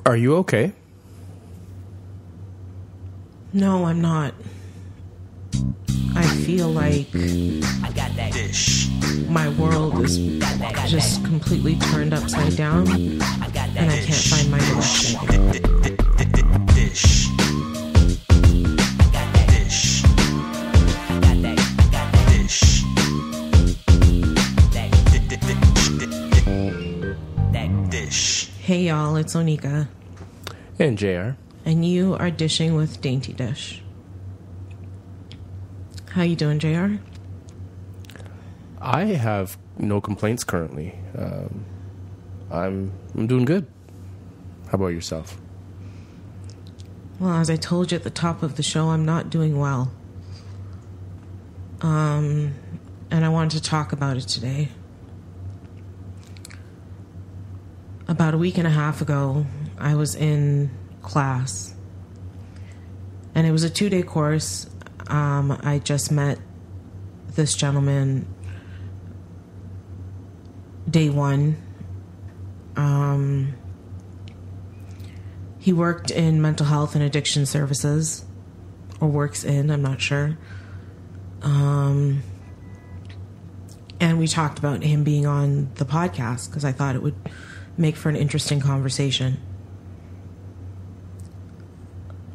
Are you okay? No, I'm not. I feel like my world is just completely turned upside down, and I can't find my direction. Hey y'all, it's Onika. And JR. And you are dishing with Dainty Dish. How you doing, JR? I have no complaints currently. I'm doing good. How about yourself? Well, as I told you at the top of the show, I'm not doing well. And I wanted to talk about it today. About a week and a half ago, I was in class. And it was a 2-day course. I just met this gentleman day one. He worked in mental health and addiction services, or works in, I'm not sure. And we talked about him being on the podcast because I thought it would make for an interesting conversation.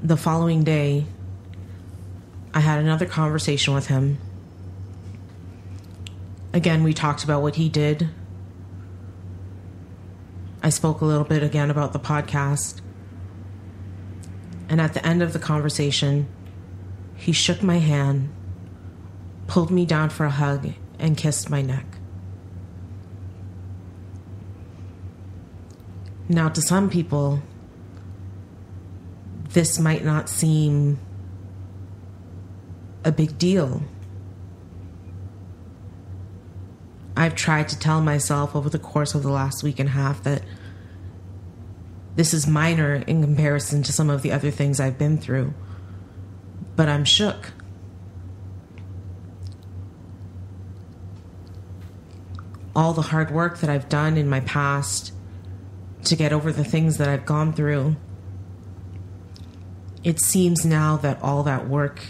The following day, I had another conversation with him. Again, we talked about what he did. I spoke a little bit again about the podcast. And at the end of the conversation, he shook my hand, pulled me down for a hug, and kissed my neck. Now, to some people, this might not seem a big deal. I've tried to tell myself over the course of the last week and a half that this is minor in comparison to some of the other things I've been through. But I'm shook. All the hard work that I've done in my past to get over the things that I've gone through, it seems now that all that work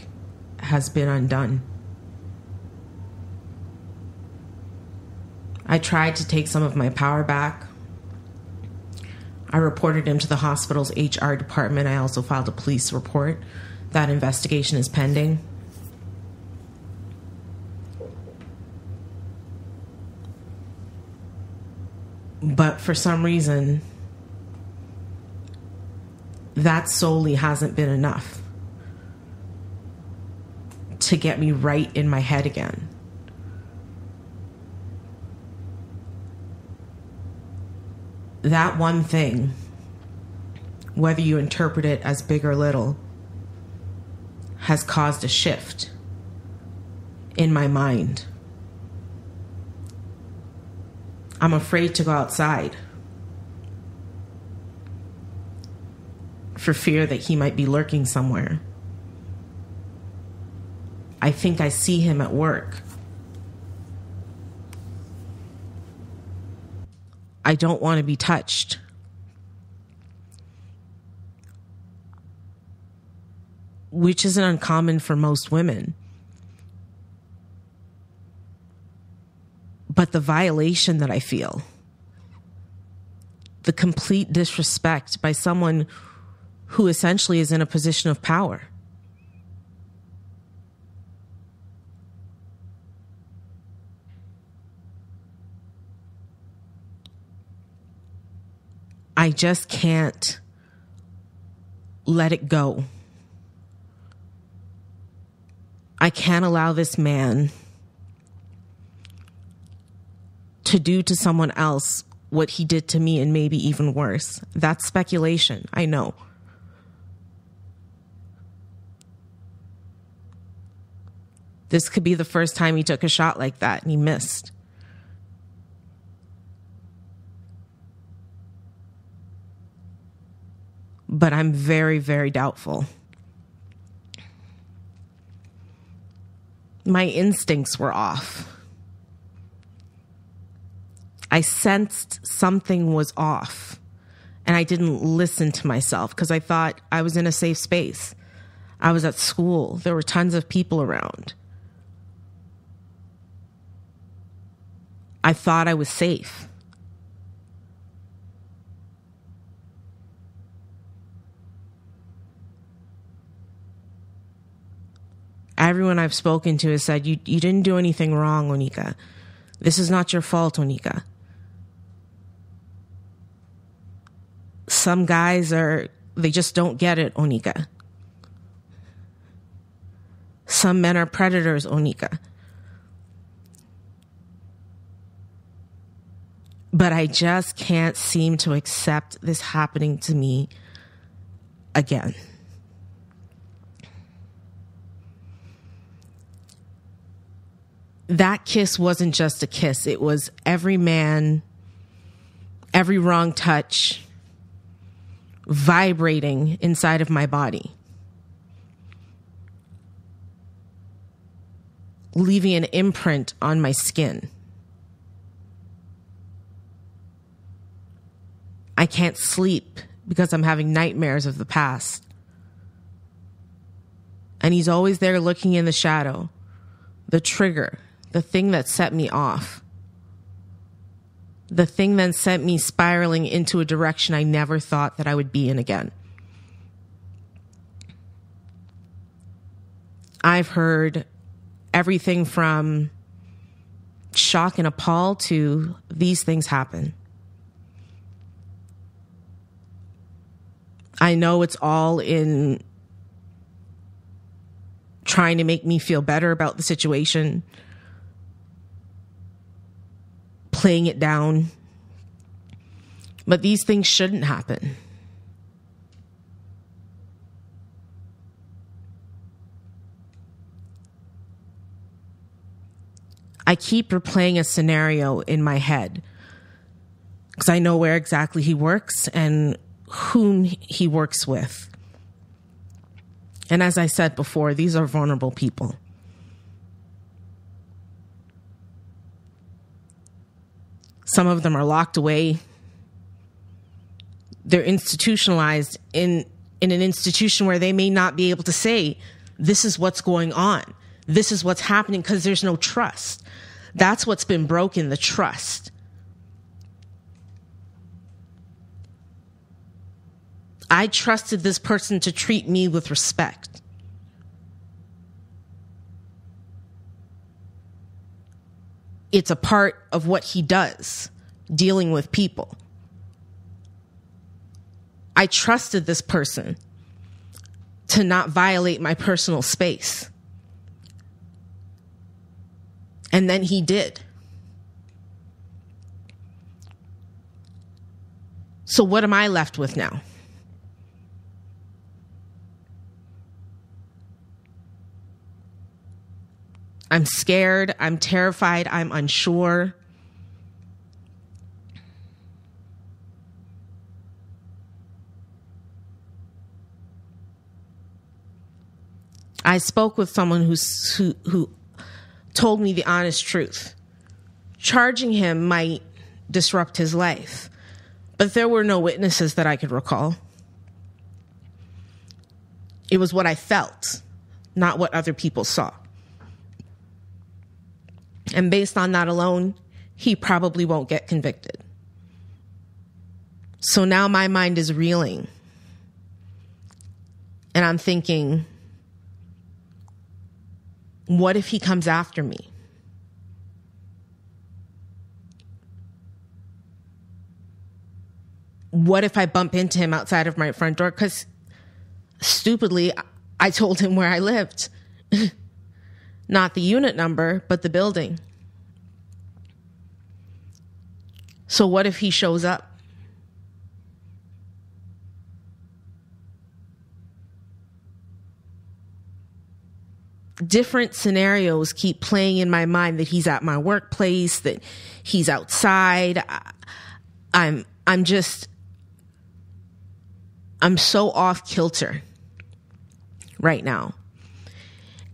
has been undone. I tried to take some of my power back. I reported him to the hospital's HR department. I also filed a police report. That investigation is pending. But for some reason, that solely hasn't been enough to get me right in my head again. That one thing, whether you interpret it as big or little, has caused a shift in my mind. I'm afraid to go outside for fear that he might be lurking somewhere. I think I see him at work. I don't want to be touched. Which isn't uncommon for most women. But the violation that I feel, the complete disrespect by someone who essentially is in a position of power. I just can't let it go. I can't allow this man to do to someone else what he did to me and maybe even worse. That's speculation, I know. This could be the first time he took a shot like that and he missed. But I'm very, very doubtful. My instincts were off. I sensed something was off. And I didn't listen to myself because I thought I was in a safe space. I was at school. There were tons of people around. I thought I was safe. Everyone I've spoken to has said, you didn't do anything wrong, Onika. This is not your fault, Onika. Some guys they just don't get it, Onika. Some men are predators, Onika. But I just can't seem to accept this happening to me again. That kiss wasn't just a kiss. It was every man, every wrong touch vibrating inside of my body, leaving an imprint on my skin. I can't sleep because I'm having nightmares of the past. And he's always there looking in the shadow, the trigger, the thing that set me off. The thing that sent me spiraling into a direction I never thought that I would be in again. I've heard everything from shock and appall to these things happen. I know it's all in trying to make me feel better about the situation, playing it down. But these things shouldn't happen. I keep replaying a scenario in my head because I know where exactly he works and whom he works with. And as I said before, these are vulnerable people. Some of them are locked away. They're institutionalized in an institution where they may not be able to say, this is what's going on. This is what's happening, because there's no trust. That's what's been broken, the trust. I trusted this person to treat me with respect. It's a part of what he does, dealing with people. I trusted this person to not violate my personal space. And then he did. So what am I left with now? I'm scared. I'm terrified. I'm unsure. I spoke with someone who told me the honest truth. Charging him might disrupt his life, but there were no witnesses that I could recall. It was what I felt, not what other people saw. And based on that alone, he probably won't get convicted. So now my mind is reeling. And I'm thinking, what if he comes after me? What if I bump into him outside of my front door? Because stupidly, I told him where I lived. Not the unit number, but the building. So what if he shows up? Different scenarios keep playing in my mind, that he's at my workplace, that he's outside. I'm so off kilter right now.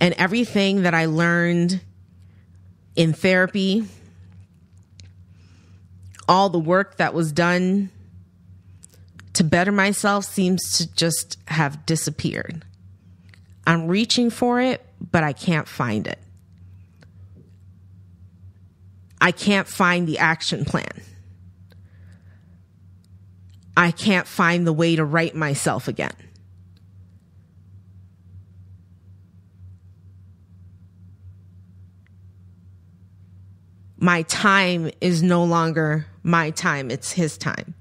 And everything that I learned in therapy, all the work that was done to better myself seems to just have disappeared. I'm reaching for it, but I can't find it. I can't find the action plan. I can't find the way to right myself again. My time is no longer my time, it's his time.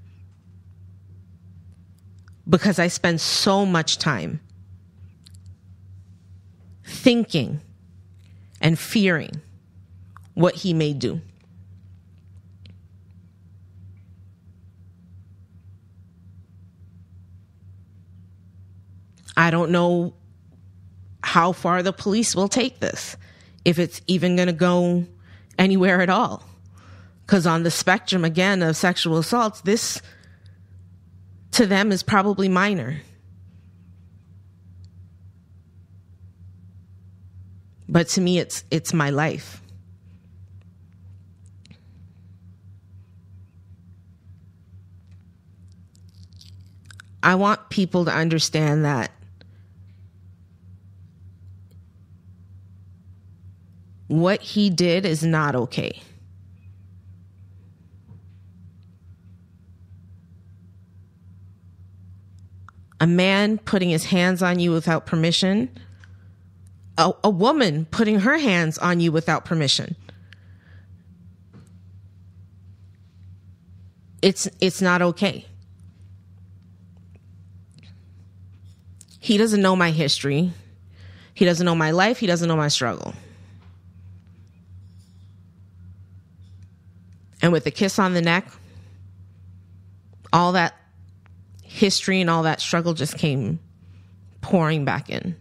Because I spend so much time thinking and fearing what he may do. I don't know how far the police will take this, if it's even going to go anywhere at all. Because on the spectrum, again, of sexual assaults, this to them is probably minor. But to me, it's my life. I want people to understand that what he did is not okay. A man putting his hands on you without permission, a woman putting her hands on you without permission. It's not okay. He doesn't know my history. He doesn't know my life. He doesn't know my struggle. And with a kiss on the neck, all that history and all that struggle just came pouring back in.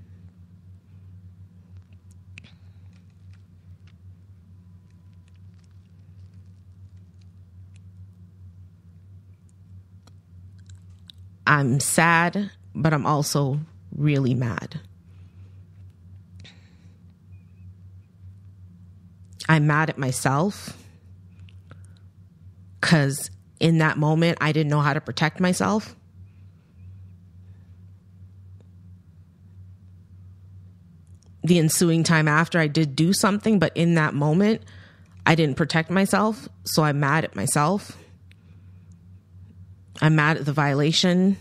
I'm sad, but I'm also really mad. I'm mad at myself because in that moment, I didn't know how to protect myself. The ensuing time after, I did do something, but in that moment, I didn't protect myself, so I'm mad at myself. I'm mad at the violation.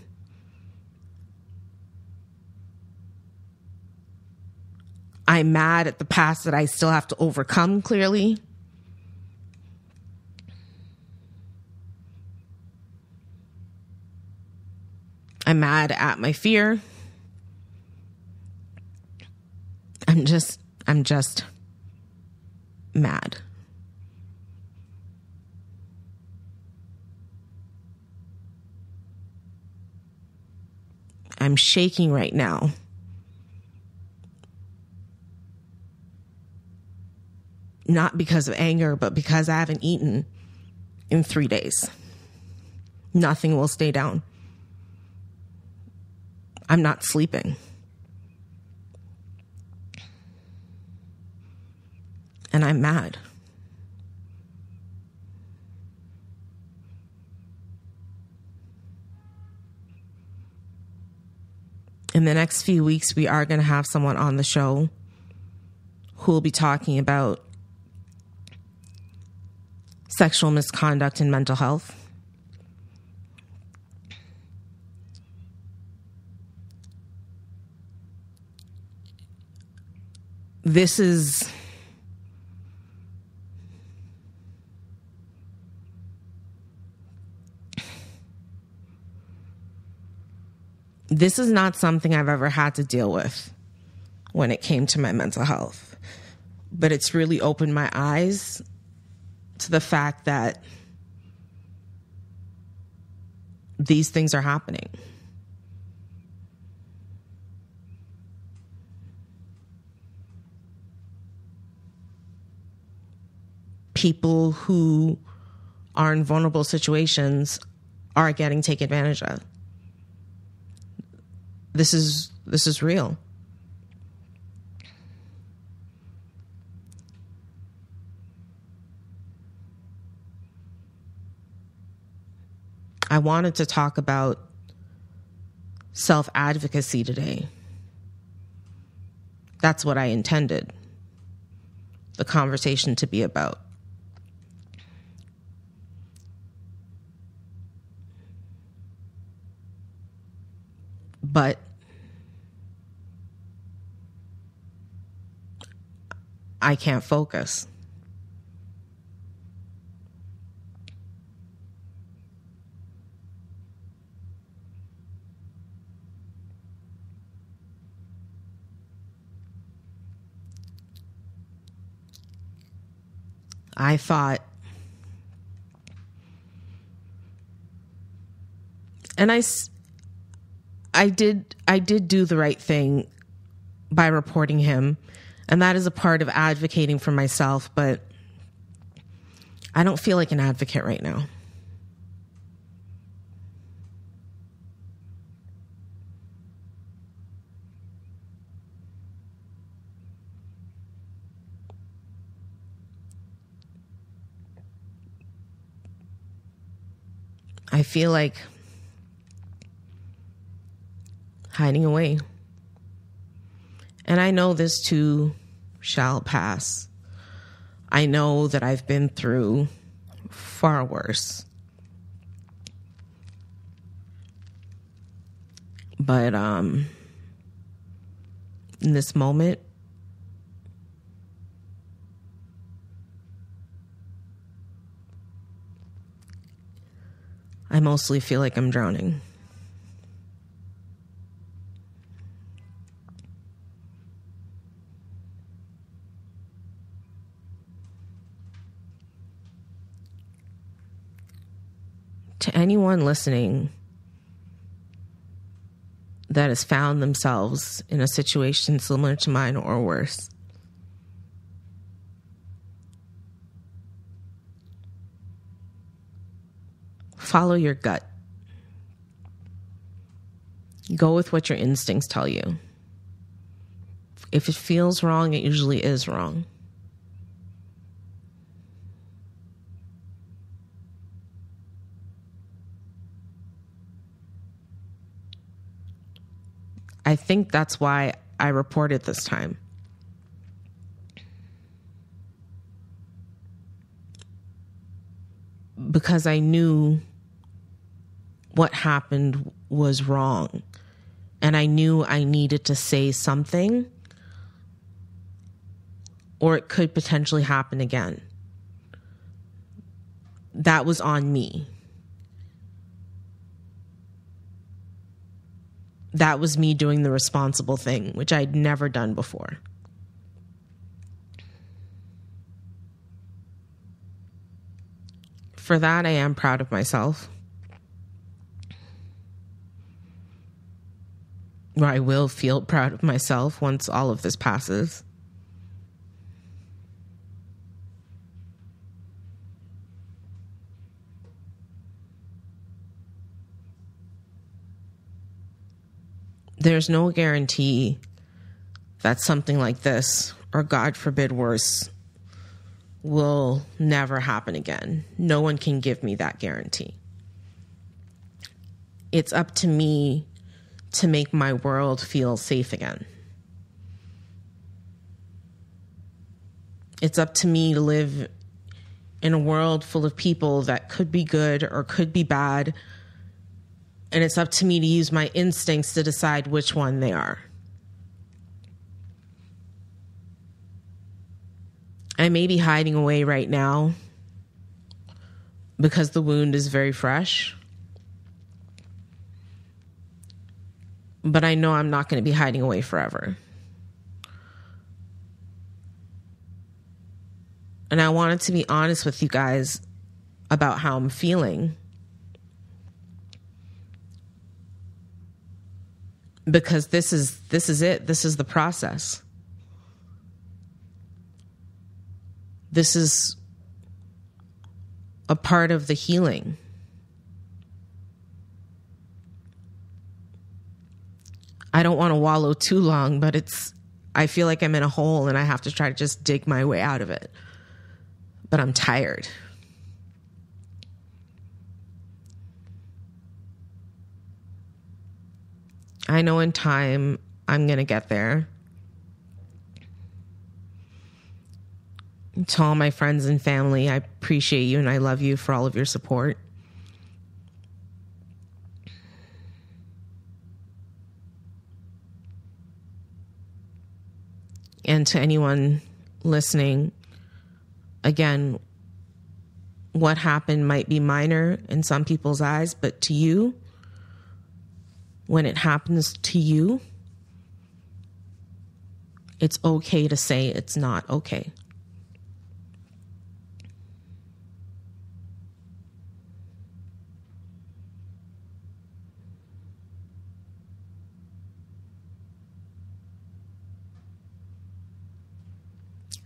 I'm mad at the past that I still have to overcome, clearly. I'm mad at my fear. I'm just mad. I'm shaking right now. Not because of anger, but because I haven't eaten in 3 days. Nothing will stay down. I'm not sleeping. And I'm mad. In the next few weeks, we are going to have someone on the show who will be talking about sexual misconduct and mental health. This is not something I've ever had to deal with when it came to my mental health. But it's really opened my eyes to the fact that these things are happening. People who are in vulnerable situations are getting taken advantage of. This is real. I wanted to talk about self-advocacy today. That's what I intended the conversation to be about. But I can't focus. I thought, and I did do the right thing by reporting him, and that is a part of advocating for myself, but I don't feel like an advocate right now. I feel like hiding away. And I know this too shall pass. I know that I've been through far worse. But in this moment, I mostly feel like I'm drowning. To anyone listening that has found themselves in a situation similar to mine or worse, follow your gut. Go with what your instincts tell you. If it feels wrong, it usually is wrong. I think that's why I reported this time. Because I knew what happened was wrong. And I knew I needed to say something, or it could potentially happen again. That was on me. That was me doing the responsible thing, which I'd never done before. For that, I am proud of myself. Or I will feel proud of myself once all of this passes. There's no guarantee that something like this, or God forbid worse, will never happen again. No one can give me that guarantee. It's up to me to make my world feel safe again. It's up to me to live in a world full of people that could be good or could be bad. And it's up to me to use my instincts to decide which one they are. I may be hiding away right now because the wound is very fresh. But I know I'm not going to be hiding away forever. And I wanted to be honest with you guys about how I'm feeling. Because this is it. This is the process. This is a part of the healing. I don't want to wallow too long, but I feel like I'm in a hole and I have to try to just dig my way out of it. But I'm tired. I know in time I'm going to get there. To all my friends and family, I appreciate you and I love you for all of your support. And to anyone listening, again, what happened might be minor in some people's eyes, but to you, when it happens to you, it's okay to say it's not okay.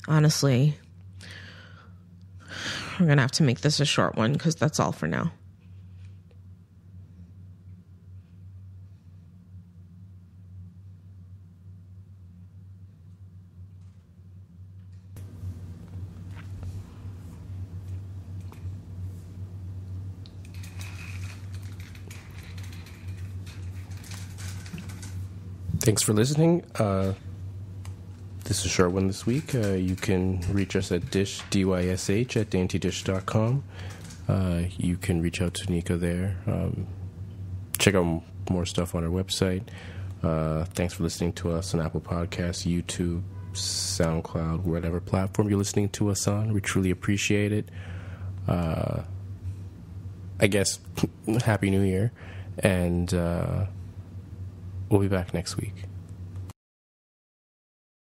Honestly, we're going to have to make this a short one because that's all for now. Thanks for listening. This is a short one this week. You can reach us at Dysh, DYSH, at daintydish.com. You can reach out to Onika there. Check out more stuff on our website. Thanks for listening to us on Apple Podcasts, YouTube, SoundCloud, whatever platform you're listening to us on. We truly appreciate it. I guess, Happy New Year. And we'll be back next week.